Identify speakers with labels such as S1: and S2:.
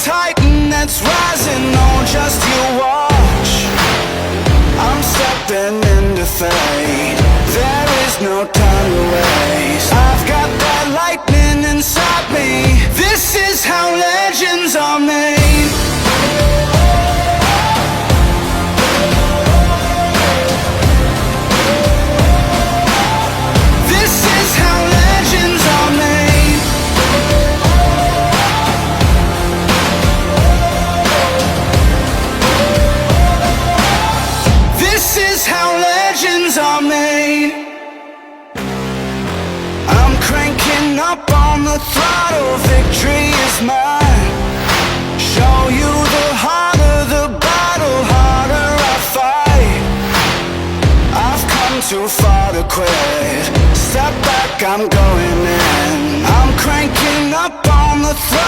S1: titan that's rising, oh just you watch. I'm stepping into fate, there is no time to waste. I've got that lightning inside me, this is how legends are made. This is how legends are made. This is how legends are made. I'm cranking up on the throttle, victory is mine. Show you the harder the battle, harder I fight. I've come too far to quit, step back, I'm going in. I'm cranking up on the throttle.